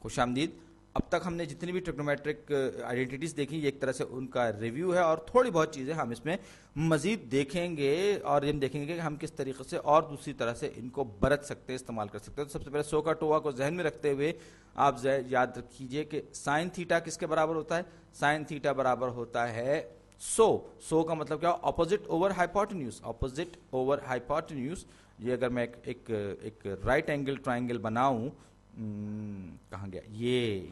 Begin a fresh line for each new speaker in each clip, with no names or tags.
खुशामदीद। अब तक हमने जितनी भी ट्रिग्नोमेट्रिक आइडेंटिटीज देखी, ये एक तरह से उनका रिव्यू है और थोड़ी बहुत चीज़ें हम इसमें मजीद देखेंगे और हम देखेंगे कि हम किस तरीके से और दूसरी तरह से इनको बरत सकते हैं, इस्तेमाल कर सकते हैं। तो सबसे पहले SOHCAHTOA को जहन में रखते हुए आप याद रखिए कि साइन थीटा किसके बराबर होता है? साइन थीटा बराबर होता है सो का मतलब क्या? Opposite over hypotenuse. Opposite over hypotenuse, ये अगर मैं एक राइट एंगल ट्राइंगल बनाऊं, कहाँ गया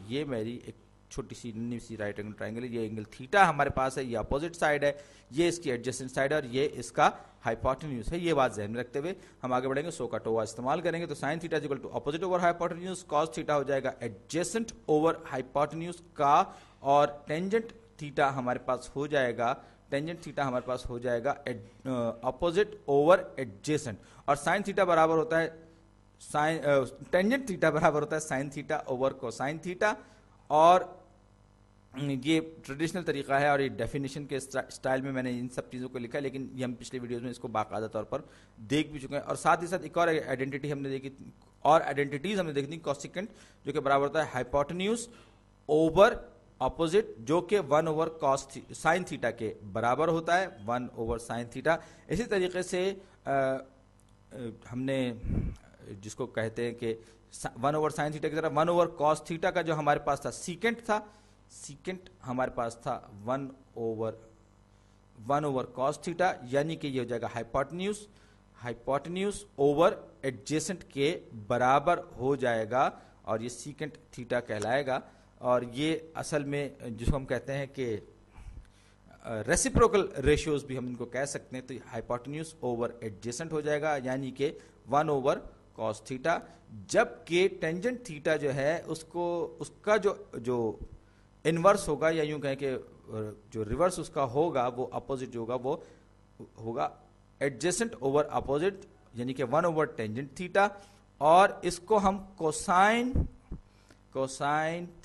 ये मेरी एक छोटी सी नन्ही सी राइट एंगल ट्राइंगल है। ये एंगल थीटा हमारे पास है, ये अपोजिट साइड है, ये इसकी एडजेसेंट साइड है और ये इसका हाइपोटेन्यूज है। ये बात ध्यान में रखते हुए हम आगे बढ़ेंगे, SOHCAHTOA इस्तेमाल करेंगे। तो sine theta equal to opposite over hypotenuse, cos theta हो जाएगा एडजेसेंट ओवर हाइपोटेन्यूज का, और टेंजेंट थीटा हमारे पास हो जाएगा, टेंजेंट थीटा हमारे पास हो जाएगा अपोजिट ओवर एडजेसेंट। और साइन थीटा बराबर होता है टेंजेंट थीटा बराबर होता है sine theta over cosine theta. और ये ट्रेडिशनल तरीका है और ये डेफिनेशन के स्टाइल में मैंने इन सब चीज़ों को लिखा है, लेकिन ये हम पिछले वीडियोस में इसको बाकायदा तौर पर देख भी चुके हैं। और साथ ही साथ एक और आइडेंटिटी हमने देखी, और आइडेंटिटीज हमने देखी कॉसिकेंट, जो कि बराबर होता है हाइपोटेन्यूज ओवर ऑपोजिट, जो कि 1 ओवर कॉस साइन थीटा के बराबर होता है, 1 ओवर साइन थीटा। इसी तरीके से हमने जिसको कहते हैं कि 1 ओवर साइन थीटा की तरह 1 ओवर कॉस थीटा का जो हमारे पास था सीकेंट था, सीकेंट हमारे पास था 1 ओवर कॉस थीटा, यानी कि ये हो जाएगा हाइपोटेन्यूज, हाइपोटेन्यूज ओवर एडजेसेंट के बराबर हो जाएगा और ये सीकेंट थीटा कहलाएगा। और ये असल में जिसको हम कहते हैं कि रेसिप्रोकल रेशियोज भी हम इनको कह सकते हैं। तो हाइपोटेन्यूज ओवर एडजेसेंट हो जाएगा, यानी कि 1 ओवर कॉस थीटा, जबकि टेंजेंट थीटा जो है उसका जो इनवर्स होगा, या यूं कहें कि जो रिवर्स उसका होगा, वो अपोजिट जो होगा वो होगा एडजेसेंट ओवर अपोजिट, यानी कि 1 ओवर टेंजेंट थीटा। और इसको हम cosine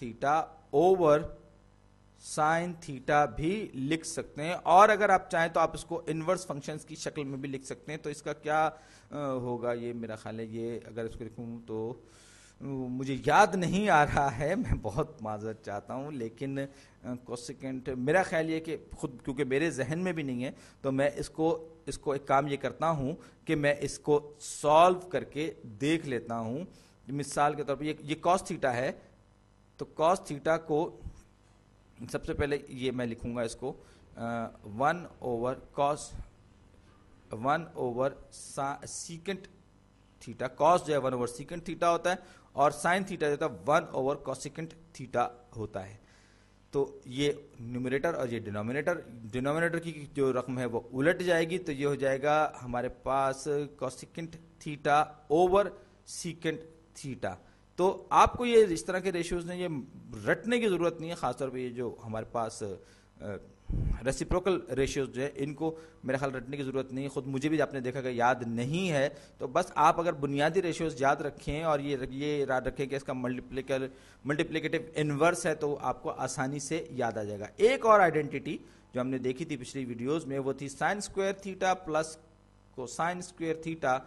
theta over sine theta भी लिख सकते हैं, और अगर आप चाहें तो आप इसको इनवर्स फंक्शंस की शक्ल में भी लिख सकते हैं। तो इसका क्या होगा, ये मेरा ख्याल है, ये अगर इसको लिखूं तो मुझे याद नहीं आ रहा है, मैं बहुत माजरत चाहता हूं, लेकिन कोसेकेंट मेरा ख्याल ये कि खुद क्योंकि मेरे जहन में भी नहीं है, तो मैं इसको एक काम ये करता हूं कि मैं इसको सॉल्व करके देख लेता हूं। मिसाल के तौर पर ये कॉस थीटा है, तो कॉस थीटा को सबसे पहले ये मैं लिखूंगा इसको 1 ओवर सीकेंट थीटा। कॉस जो है 1 ओवर सीकेंट थीटा होता है, और साइन थीटा जो होता है 1 ओवर कॉसिकेंट थीटा होता है। तो ये न्यूमरेटर और ये डिनोमिनेटर की जो रकम है वो उलट जाएगी, तो ये हो जाएगा हमारे पास cosecant theta over secant theta. तो आपको ये इस तरह के रेशियोज ने ये रटने की जरूरत नहीं है, खासतौर पे ये जो हमारे पास रेसिप्रोकल रेशियोज जो है इनको मेरा ख्याल रटने की जरूरत नहीं है। खुद मुझे भी आपने देखा कि याद नहीं है, तो बस आप अगर बुनियादी रेशियोज याद रखें और ये याद रखें कि इसका मल्टीप्लिकेटिव इनवर्स है, तो आपको आसानी से याद आ जाएगा। एक और आइडेंटिटी जो हमने देखी थी पिछली वीडियोज में, वो थी sine square theta plus cosine square theta,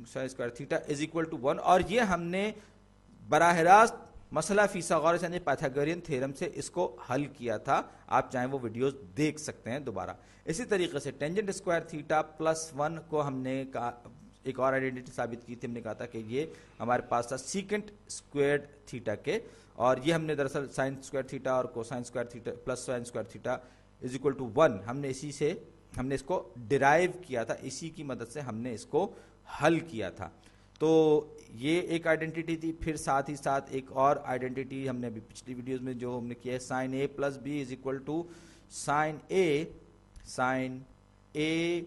sine square theta is equal to 1। और ये हमने बराह रास्त मसला फिसागोरस यानी पाइथागोरियन थ्योरम से इसको हल किया था। आप चाहें वो वीडियोस देख सकते हैं दोबारा। इसी तरीके से टेंजेंट स्क्वायर थीटा प्लस 1 को हमने एक और आइडेंटिटी साबित की थी। हमने कहा था कि ये हमारे पास था सीकेंट स्क्वायर थीटा के, और ये हमने दरअसल साइन स्क्वायर थीटा और cosine square theta plus sine square theta is equal to 1 हमने इसको डिराइव किया था, इसी की मदद से हमने इसको हल किया था। तो ये एक आइडेंटिटी थी। फिर साथ ही साथ एक और आइडेंटिटी हमने अभी पिछली वीडियोस में जो हमने किया है, sine A plus B is equal to sine A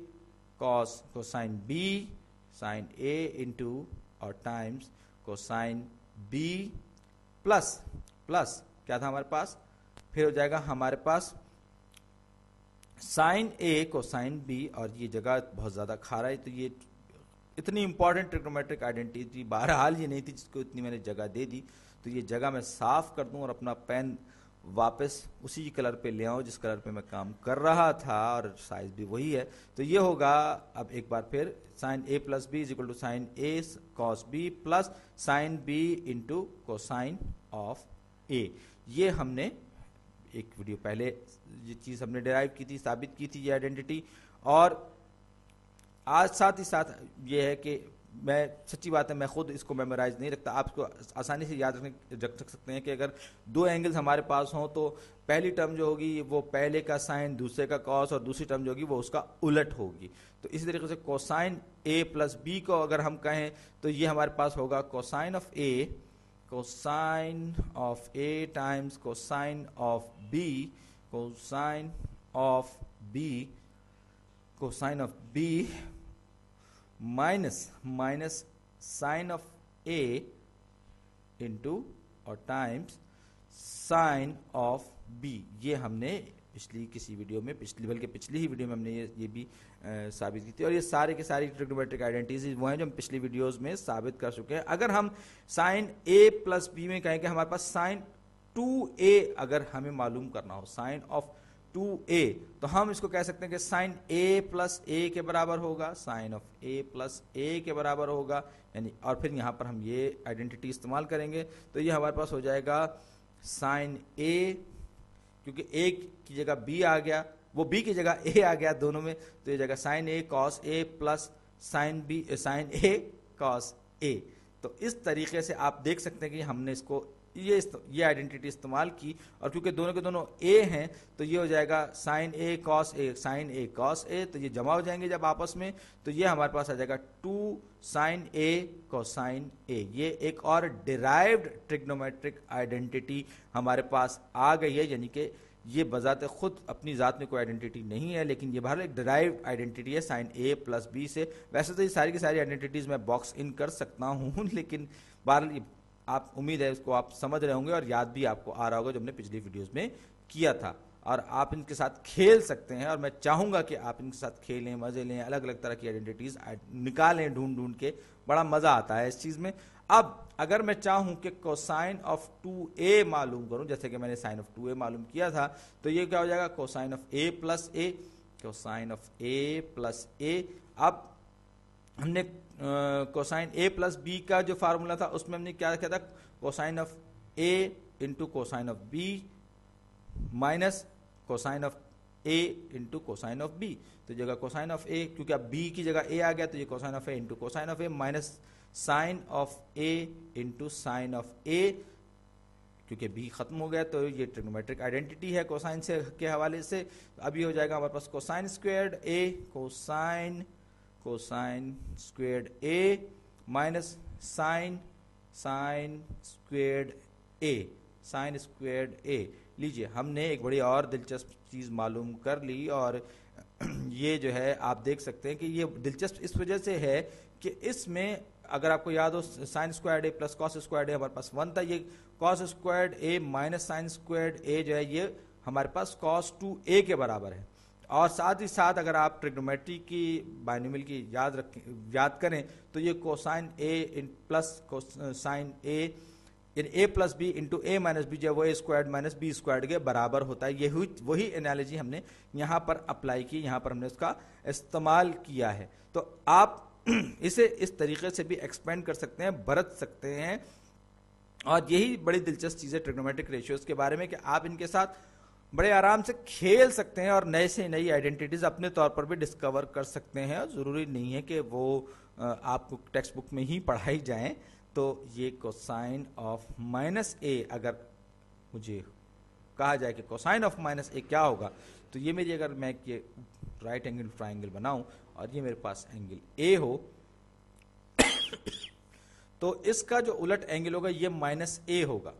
cos cosine B, sine A into और टाइम्स कोसाइन बी प्लस क्या था हमारे पास, फिर हो जाएगा हमारे पास साइन ए कोसाइन बी, और ये जगह बहुत ज्यादा खा रहा है, तो ये इतनी इंपॉर्टेंट ट्रिग्नोमेट्रिक आइडेंटिटी थी, बहरहाल ये नहीं थी जिसको इतनी मैंने जगह दे दी। तो ये जगह मैं साफ कर दूं और अपना पेन वापस उसी कलर पे ले आऊं जिस कलर पे मैं काम कर रहा था, और साइज भी वही है। तो ये होगा अब एक बार फिर sine A plus B is equal to sine A cos B plus sine B into cosine of A. ये हमने एक वीडियो पहले ये चीज हमने डिराइव की थी, साबित की थी ये आइडेंटिटी। और आज साथ ही साथ ये है कि मैं सच्ची बात है मैं खुद इसको मेमोराइज नहीं रखता, आप इसको आसानी से याद रख सकते हैं कि अगर दो एंगल्स हमारे पास हों तो पहली टर्म जो होगी वो पहले का साइन दूसरे का कॉस, और दूसरी टर्म जो होगी वो उसका उलट होगी। तो इसी तरीके से कोसाइन ए प्लस बी को अगर हम कहें तो ये हमारे पास होगा cosine of A times cosine of B, cosine of B minus sine of A into और टाइम्स साइन ऑफ बी। ये हमने पिछली किसी वीडियो में, पिछली ही वीडियो में हमने ये भी साबित की थी। और ये सारे के सारी ट्रिग्नोमेट्रिक आइडेंटिटीज वो हैं जो हम पिछली वीडियोस में साबित कर चुके हैं। अगर हम साइन ए प्लस बी में कहें कि हमारे पास साइन 2a अगर हमें मालूम करना हो, साइन ऑफ 2a, तो हम इसको कह सकते हैं कि साइन a प्लस ए के बराबर होगा, साइन ऑफ a प्लस ए के बराबर होगा यानी, और फिर यहां पर हम ये आइडेंटिटी इस्तेमाल करेंगे तो ये हमारे पास हो जाएगा साइन a, क्योंकि a की जगह b आ गया, वो b की जगह a आ गया दोनों में, तो ये जगह sine a cos a plus sine a cos a। तो इस तरीके से आप देख सकते हैं कि हमने इसको ये आइडेंटिटी इस्तेमाल की, और क्योंकि दोनों के दोनों a हैं तो ये हो जाएगा sine a cos a, sine a cos a, तो ये जमा हो जाएंगे जब आपस में, तो ये हमारे पास आ जाएगा 2 साइन a कोसाइन a। ये एक और डिराइव्ड ट्रिग्नोमेट्रिक आइडेंटिटी हमारे पास आ गई है, यानी कि ये बजाते खुद अपनी ज़ात में कोई आइडेंटिटी नहीं है, लेकिन ये बहरहाल एक डिराइव्ड आइडेंटिटी है साइन a प्लस बी से। वैसे तो ये सारी की सारी आइडेंटिटीज मैं बॉक्स इन कर सकता हूँ, लेकिन बहरहाल आप उम्मीद है इसको आप समझ रहे होंगे और याद भी आपको आ रहा होगा जो हमने पिछली वीडियोस में किया था, और आप इनके साथ खेल सकते हैं। और मैं चाहूंगा कि आप इनके साथ खेलें, मजे लें, अलग अलग तरह की आइडेंटिटीज निकालें ढूंढ के, बड़ा मजा आता है इस चीज में। अब अगर मैं चाहूं कि कोसाइन ऑफ 2a मालूम करूं, जैसे कि मैंने साइन ऑफ 2a मालूम किया था, तो ये क्या हो जाएगा cosine of a plus a, cosine of a plus a। अब हमने कोसाइन a प्लस बी का जो फार्मूला था उसमें हमने क्या किया था, cosine of a into cosine of b minus cosine of a into cosine of b। तो जगह कोसाइन ऑफ a, क्योंकि अब b की जगह a आ गया तो ये cosine of a into cosine of a minus sine of a into sine of a, क्योंकि b खत्म हो गया तो ये ट्रिग्नोमेट्रिक आइडेंटिटी है कोसाइन से के हवाले से। अब ये हो जाएगा हमारे पास cosine squared a, cosine squared a minus sine squared a, sine squared a। लीजिए हमने एक बड़ी और दिलचस्प चीज मालूम कर ली, और ये जो है आप देख सकते हैं कि ये दिलचस्प इस वजह से है कि इसमें अगर आपको याद हो sine squared a plus cos squared a हमारे पास 1 था, ये cos squared a minus sine squared a जो है ये हमारे पास कॉस 2a के बराबर है। और साथ ही साथ अगर आप ट्रिग्नोमेट्री की बाइनोमियल की याद करें तो ये cosine a plus cosine a in a plus B into a minus B जो वो a squared minus B squared के बराबर होता है। ये वही एनालॉजी हमने यहाँ पर अप्लाई की, यहाँ पर हमने उसका इस्तेमाल किया है। तो आप इसे इस तरीके से भी एक्सपेंड कर सकते हैं, बरत सकते हैं, और यही बड़ी दिलचस्प चीज़ है ट्रिग्नोमेट्रिक रेशियोज के बारे में कि आप इनके साथ बड़े आराम से खेल सकते हैं और नए से नई आइडेंटिटीज अपने तौर पर भी डिस्कवर कर सकते हैं। और ज़रूरी नहीं है कि वो आपको टेक्स्ट बुक में ही पढ़ाई जाएं। तो ये कोसाइन ऑफ माइनस ए, अगर मुझे कहा जाए कि कोसाइन ऑफ माइनस ए क्या होगा, तो ये मेरी अगर मैं ये राइट एंगल ट्राइंगल बनाऊं और ये मेरे पास एंगल ए हो तो इसका जो उलट एंगल होगा ये माइनस ए होगा,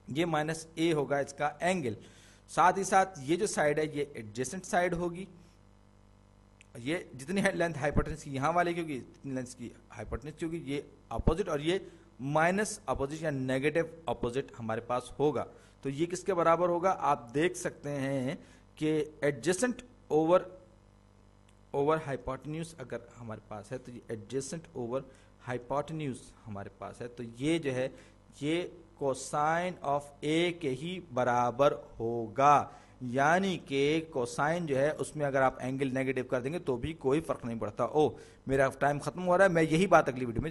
ये माइनस ए होगा इसका एंगल। साथ ही साथ ये जो साइड है ये एडजेसेंट साइड होगी, ये जितनी लेंथ हाइपोटेन्यूज की यहाँ वाले की होगी जितनी लेंथ की हाइपोटेन्यूज की होगी, ये अपोजिट, और ये माइनस अपोजिट या नेगेटिव अपोजिट हमारे पास होगा। तो ये किसके बराबर होगा, आप देख सकते हैं कि एडजेसेंट ओवर हाइपोटेन्यूज अगर हमारे पास है तो ये एडजेसेंट ओवर हाइपोटेन्यूज हमारे पास है, तो ये जो है ये कोसाइन ऑफ ए के ही बराबर होगा, यानी कि कोसाइन जो है उसमें अगर आप एंगल नेगेटिव कर देंगे तो भी कोई फर्क नहीं पड़ता। ओ मेरा टाइम खत्म हो रहा है, मैं यही बात अगली वीडियो में